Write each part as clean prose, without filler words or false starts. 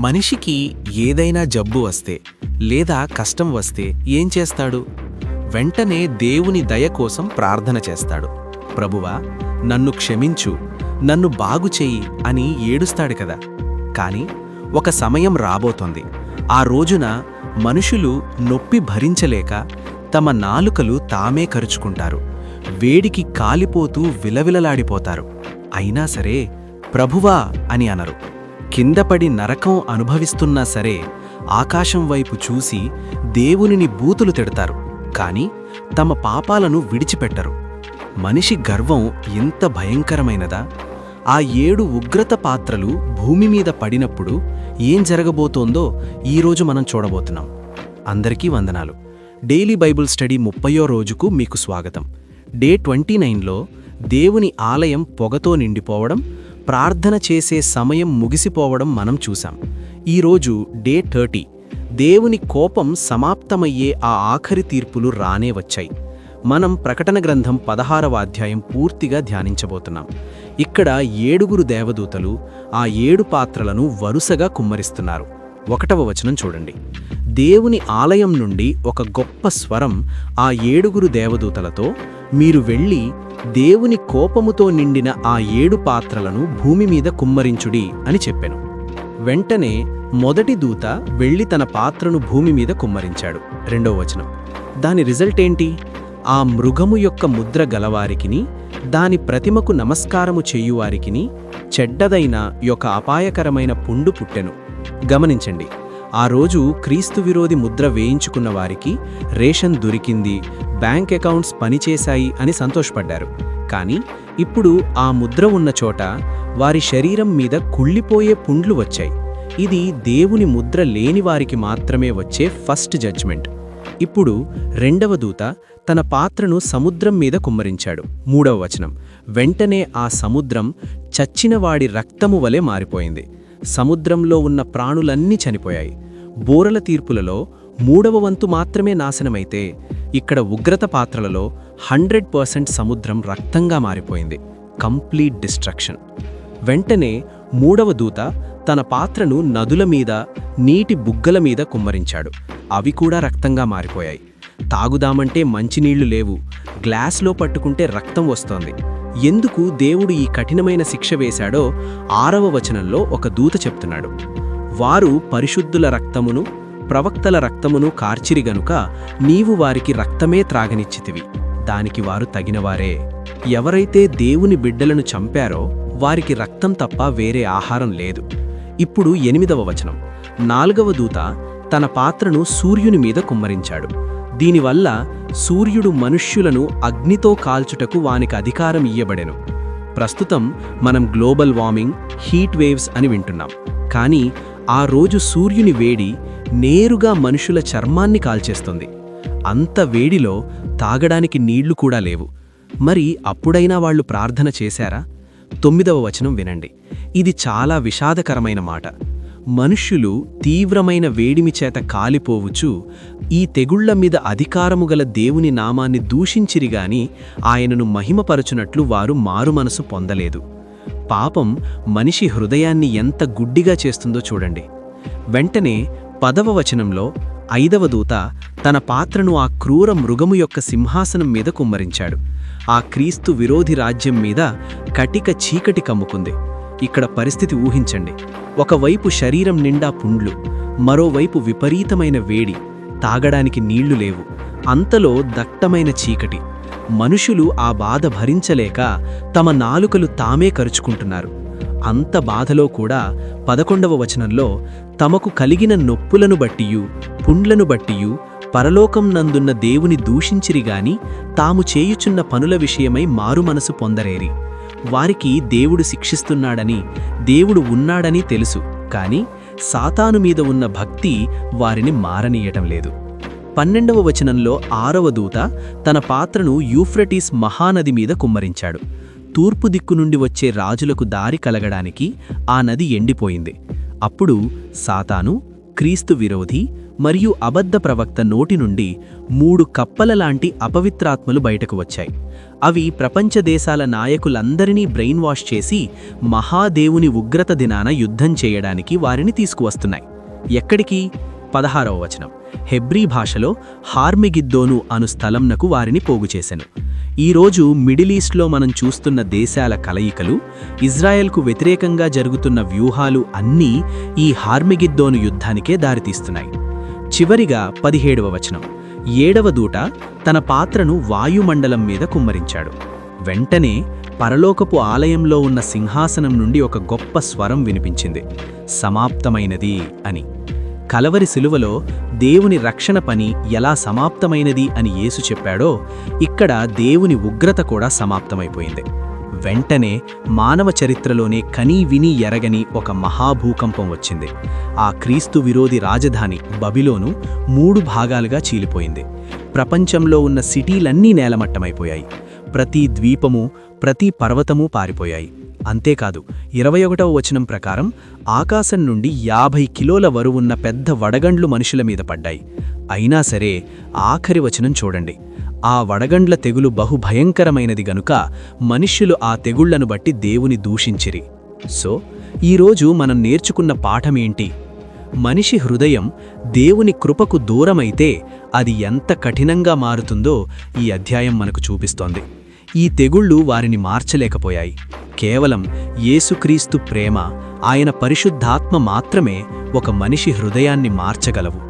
మనిషికి ఏదైనా జబ్బు వస్తే లేదా కష్టం వస్తే ఏం చేస్తాడు? వెంటనే దేవుని దయ కోసం ప్రార్థన చేస్తాడు. ప్రభువా, నన్ను క్షమించు, నన్ను బాగుచేయి అని ఏడుస్తాడు కదా. కాని ఒక సమయం రాబోతోంది. ఆ రోజున మనుషులు నొప్పి భరించలేక తమ నాలుకలు తామే కరుచుకుంటారు. వేడికి కాలిపోతూ విలవిలలాడిపోతారు. అయినా సరే ప్రభువా అని అనరు. కిందపడి నరకం అనుభవిస్తున్నా సరే ఆకాశం వైపు చూసి దేవునిని బూతులు తిడతారు. కాని తమ పాపాలను విడిచిపెట్టరు. మనిషి గర్వం ఎంత భయంకరమైనదా! ఆ 7 ఉగ్రత పాత్రలు భూమి మీద పడినప్పుడు ఏం జరగబోతోందో ఈరోజు మనం చూడబోతున్నాం. అందరికీ వందనాలు. డైలీ బైబుల్ స్టడీ 30వ రోజుకు మీకు స్వాగతం. డే 29లో దేవుని ఆలయం పొగతో నిండిపోవడం, ప్రార్థన చేసే సమయం ముగిసిపోవడం మనం చూశాం. ఈరోజు డే 30. దేవుని కోపం సమాప్తమయ్యే ఆ ఆఖరి తీర్పులు రానే వచ్చాయి. మనం ప్రకటన గ్రంథం 16వ అధ్యాయం పూర్తిగా ధ్యానించబోతున్నాం. ఇక్కడ 7 దేవదూతలు ఆ 7 పాత్రలను వరుసగా కుమ్మరిస్తున్నారు. 1వ వచనం చూడండి. దేవుని ఆలయం నుండి ఒక గొప్ప స్వరం ఆ 7 దేవదూతలతో, మీరు వెళ్ళి దేవుని కోపముతో నిండిన ఆ 7 పాత్రలను భూమి మీద కుమ్మరించుడి అని చెప్పెను. వెంటనే మొదటి దూత వెళ్ళి తన పాత్రను భూమి మీద కుమ్మరించాడు. 2వ వచనం. దాని రిజల్ట్ ఏంటి? ఆ మృగము యొక్క ముద్ర గలవారికిని, దాని ప్రతిమకు నమస్కారము చేయువారికిని చెడ్డదైన యొక్క అపాయకరమైన పుండు పుట్టెను. గమనించండి, ఆ రోజు క్రీస్తు విరోధి ముద్ర వేయించుకున్న వారికి రేషన్ దొరికింది, బ్యాంక్ అకౌంట్స్ పనిచేశాయి అని సంతోషపడ్డారు. కానీ ఇప్పుడు ఆ ముద్ర ఉన్న చోట వారి శరీరం మీద కుళ్ళిపోయే పుండ్లు వచ్చాయి. ఇది దేవుని ముద్ర లేని వారికి మాత్రమే వచ్చే ఫస్ట్ జడ్జ్మెంట్. ఇప్పుడు 2వ దూత తన పాత్రను సముద్రం మీద కుమ్మరించాడు. 3వ వచనం. వెంటనే ఆ సముద్రం చచ్చినవాడి రక్తము వలె మారిపోయింది. సముద్రంలో ఉన్న ప్రాణులన్నీ చనిపోయాయి. బోరల తీర్పులలో 3వ వంతు మాత్రమే నాశనమైతే, ఇక్కడ ఉగ్రత పాత్రలలో 100% సముద్రం రక్తంగా మారిపోయింది. Complete destruction. వెంటనే 3వ దూత తన పాత్రను నదుల మీద, నీటి బుగ్గల మీద కుమ్మరించాడు. అవి కూడా రక్తంగా మారిపోయాయి. తాగుదామంటే మంచినీళ్లు లేవు, గ్లాస్లో పట్టుకుంటే రక్తం వస్తోంది. ఎందుకు దేవుడు ఈ కఠినమైన శిక్ష వేశాడో 6వ వచనంలో ఒక దూత చెప్తున్నాడు. వారు పరిశుద్ధుల రక్తమును, ప్రవక్తల రక్తమును కార్చిరి గనుక నీవు వారికి రక్తమే త్రాగనిచ్చితివి, దానికి వారు తగినవారే. ఎవరైతే దేవుని బిడ్డలను చంపారో వారికి రక్తం తప్ప వేరే ఆహారం లేదు. ఇప్పుడు 8వ వచనం. 4వ దూత తన పాత్రను సూర్యుని మీద కుమ్మరించాడు. దీనివల్ల సూర్యుడు మనుష్యులను అగ్నితో కాల్చుటకు వానికి అధికారం ఇయ్యబడెను. ప్రస్తుతం మనం గ్లోబల్ వార్మింగ్, హీట్ వేవ్స్ అని వింటున్నాం. కానీ ఆ రోజు సూర్యుని వేడి నేరుగా మనుషుల చర్మాన్ని కాల్చేస్తుంది. అంత వేడిలో తాగడానికి నీళ్లు కూడా లేవు. మరి అప్పుడైనా వాళ్ళు ప్రార్థన చేశారా? 9వ వచనం వినండి. ఇది చాలా విషాదకరమైన మాట. మనుష్యులు తీవ్రమైన వేడిమి చేత కాలిపోవచ్చు ఈ తెగుళ్ల మీద అధికారము గల దేవుని నామాన్ని దూషించిరిగాని ఆయనను మహిమపరచునట్లు వారు మారుమనసు పొందలేదు. పాపం మనిషి హృదయాన్ని ఎంత గుడ్డిగా చేస్తుందో చూడండి. వెంటనే 10వ వచనంలో 5వ దూత తన పాత్రను ఆ క్రూర మృగము యొక్క సింహాసనం మీద కుమ్మరించాడు. ఆ క్రీస్తు విరోధి రాజ్యం మీద కటిక చీకటి కమ్ముకుంది. ఇక్కడ పరిస్థితి ఊహించండి. ఒకవైపు శరీరం నిండా పుండ్లు, మరోవైపు విపరీతమైన వేడి, తాగడానికి నీళ్లు లేవు. అంతలో దట్టమైన చీకటి. మనుషులు ఆ బాధ భరించలేక తమ నాలుకలు తామే కరుచుకుంటున్నారు. అంత బాధలో కూడా 11వ వచనంలో తమకు కలిగిన నొప్పులను బట్టియు, పుండ్లను బట్టియు పరలోకం నందున్న దేవుని దూషించిరిగాని తాము చేయుచున్న పనుల విషయమై మారుమనసు పొందరేరి. వారికి దేవుడు శిక్షిస్తున్నాడని, దేవుడు ఉన్నాడని తెలుసు. కాని సాతాను మీద ఉన్న భక్తి వారిని మారనీయటం లేదు. 12వ వచనంలో 6వ దూత తన పాత్రను యూఫ్రటీస్ మహానది మీద కుమ్మరించాడు. తూర్పు దిక్కు నుండి వచ్చే రాజులకు దారి కలగడానికి ఆ నది ఎండిపోయింది. అప్పుడు సాతాను, క్రీస్తు విరోధి మరియు అబద్ధ ప్రవక్త నోటి నుండి 3 కప్పలలాంటి అపవిత్రాత్మలు బయటకు వచ్చాయి. అవి ప్రపంచ దేశాల నాయకులందరినీ బ్రెయిన్ వాష్ చేసి మహాదేవుని ఉగ్రత దినాన యుద్ధం చేయడానికి వారిని తీసుకువస్తున్నాయి. ఎక్కడికి? 16వ వచనం. హెబ్రీ భాషలో హార్మిగిద్దోను అను స్థలంనకు వారిని పోగుచేసెను. ఈరోజు మిడిలీస్ట్లో మనం చూస్తున్న దేశాల కలయికలు, ఇజ్రాయెల్కు వ్యతిరేకంగా జరుగుతున్న వ్యూహాలు అన్నీ ఈ హార్మిగిద్దోను యుద్ధానికే దారితీస్తున్నాయి. చివరిగా 17వ వచనం. 7వ దూత తన పాత్రను వాయుమండలం మీద కుమ్మరించాడు. వెంటనే పరలోకపు ఆలయంలో ఉన్న సింహాసనం నుండి ఒక గొప్ప స్వరం వినిపించింది, సమాప్తమైనది అని. కలవరి శిలువలో దేవుని రక్షణ పని ఎలా సమాప్తమైనది అని యేసు చెప్పాడో, ఇక్కడ దేవుని ఉగ్రత కూడా సమాప్తమైపోయింది. వెంటనే మానవ చరిత్రలోనే కనీ విని ఎరగని ఒక మహాభూకంపం వచ్చింది. ఆ క్రీస్తు విరోధి రాజధాని బబిలోను 3 భాగాలుగా చీలిపోయింది. ప్రపంచంలో ఉన్న సిటీలన్నీ నేలమట్టమైపోయాయి. ప్రతి ద్వీపము, ప్రతి పర్వతమూ పారిపోయాయి. అంతేకాదు, 21వ వచనం ప్రకారం ఆకాశం నుండి 50 కిలోల బరువున్న పెద్ద వడగండ్లు మనుషుల మీద పడ్డాయి. అయినా సరే ఆఖరి వచనం చూడండి. ఆ వడగండ్ల తెగులు బహుభయంకరమైనది గనుక మనుష్యులు ఆ తెగుళ్లను బట్టి దేవుని దూషించిరి. సో ఈరోజు మనం నేర్చుకున్న పాఠమేంటి? మనిషి హృదయం దేవుని కృపకు దూరమైతే అది ఎంత కఠినంగా మారుతుందో ఈ అధ్యాయం మనకు చూపిస్తోంది. ఈ తెగుళ్ళు వారిని మార్చలేకపోయాయి. కేవలం యేసుక్రీస్తు ప్రేమ, ఆయన పరిశుద్ధాత్మ మాత్రమే ఒక మనిషి హృదయాన్ని మార్చగలవు.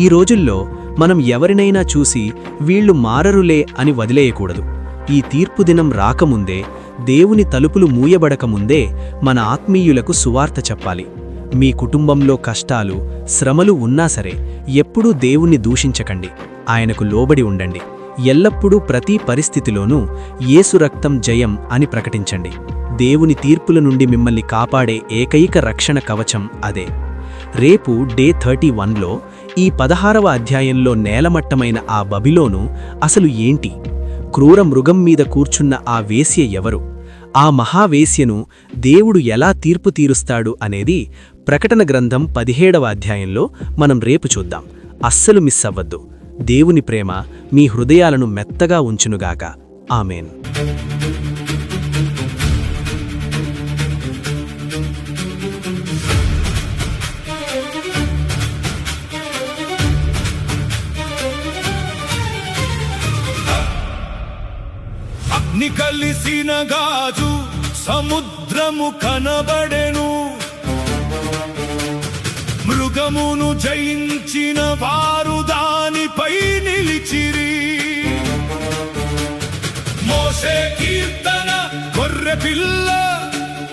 ఈ రోజుల్లో మనం ఎవరినైనా చూసి వీళ్లు మారరులే అని వదిలేయకూడదు. ఈ తీర్పు దినం రాకముందే, దేవుని తలుపులు మూయబడకముందే మన ఆత్మీయులకు సువార్త చెప్పాలి. మీ కుటుంబంలో కష్టాలు, శ్రమలు ఉన్నా సరే ఎప్పుడూ దేవుణ్ణి దూషించకండి. ఆయనకు లోబడి ఉండండి. ఎల్లప్పుడూ ప్రతి పరిస్థితిలోనూ యేసు రక్తం జయం అని ప్రకటించండి. దేవుని తీర్పుల నుండి మిమ్మల్ని కాపాడే ఏకైక రక్షణ కవచం అదే. రేపు డే 31లో ఈ 16వ అధ్యాయంలో నేలమట్టమైన ఆ బబిలోను అసలు ఏంటి? క్రూర మృగం మీద కూర్చున్న ఆ వేశ్య ఎవరు? ఆ మహావేశ్యను దేవుడు ఎలా తీర్పు తీరుస్తాడు అనేది ప్రకటన గ్రంథం 17వ అధ్యాయంలో మనం రేపు చూద్దాం. అస్సలు మిస్ అవ్వద్దు. దేవుని ప్రేమ మీ హృదయాలను మెత్తగా ఉంచునుగాక. ఆమేన్. అగ్ని కలిసిన గాజు సముద్రము కనబడెను, మృగమును జయించిన వారు దానిపై నిలిచిరి. మోషే కీర్తన, గొర్రె పిల్ల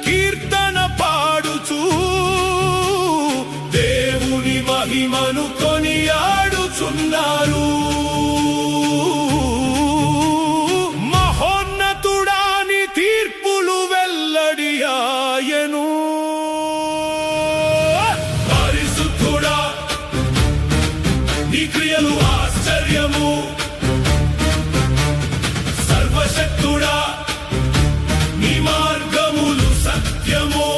కీర్తన పాడుచూ దేవుని మహిమను కొనియాడుచున్నారు. మహోన్నతుడాని తీర్పులు వెల్లడియాయెను. నీ క్రియలు ఆశ్చర్యము, సర్వశక్తుడా నీ మార్గములు సత్యము.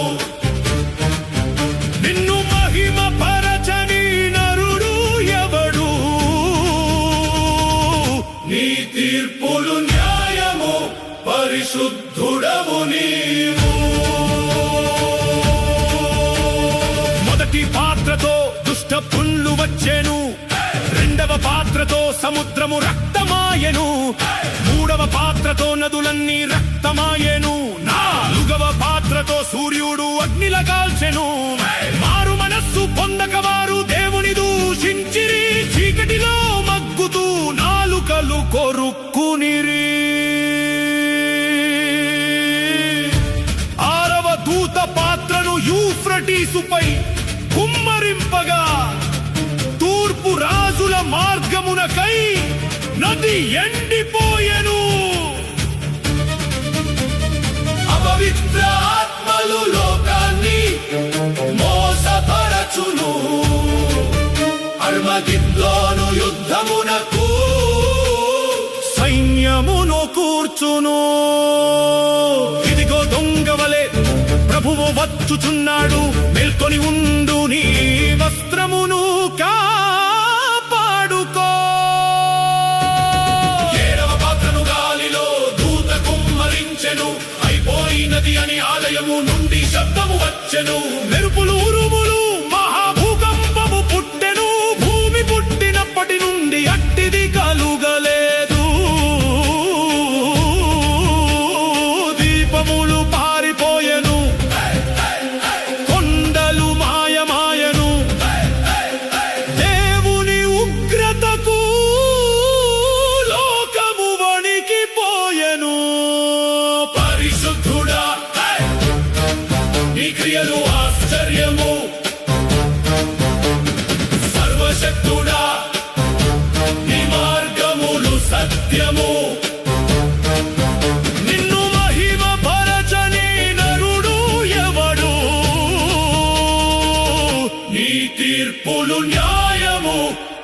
నిన్ను మహిమ పరచని నరుడు ఎవడు? నీ తీర్పులు న్యాయము, పరిశుద్ధుడవు నీవు. మొదటి పాత్రతో దుష్ట పుండ్లు వచ్చెను, రెండవ పాత్రతో సముద్రము రక్తమాయెను, మూడవ పాత్రతో నదులన్నీ రక్తమాయెను, నాలుగవ పాత్రతో సూర్యుడు అగ్నిల కాల్చెను. మారు మనస్సు పొందక వారు దేవుని దూషించిరి, చీకటిలో మగ్గుతూ నాలుకలు కొరుక్కునిరి. ఆరవ దూత పాత్రను యూఫ్రటీసుపై కుమ్మరింపగా తూర్పు రాజుల మార్గమునకై నది ఎండిపోయెను. అపవిత్ర ఆత్మలు లోకాన్ని మోసపరచును. అర్మగిద్దోను యుద్ధమునకు సైన్యమును కూర్చును. ఇదిగో దొంగవలే ప్రభువు వచ్చుచున్నాడు, మేల్కొని ఉండు, నీ వస్త్రమును కాపాడుకో. ఏడవ పాత్రను గాలిలో వచ్చెను మెరుపులు ఉరుములు మహాభూకంపము పుట్టెను భూమి పుట్టినప్పటి నుండి అట్టిది కలుగలేదు దీపములు పారిపోయెను కొండలు మాయమాయను దేవుని ఉగ్రతకు లోకము వణికిపోయెను పరిశుద్ధుడా నీ క్రియలు ఆశ్చర్యము సర్వశక్తుడా నీ మార్గములు సత్యము నిన్ను మహిమ పరచని నరుడు ఎవడు నీ తీర్పులు న్యాయము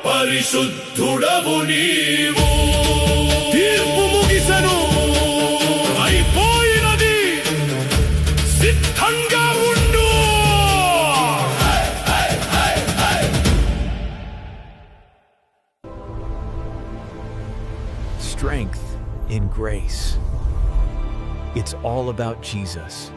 పరిశుద్ధుడవు నీవు తీర్పు ముగిసెను అయిపోయినది సిద్ధంగా ఉండు Strength in grace. It's all about Jesus.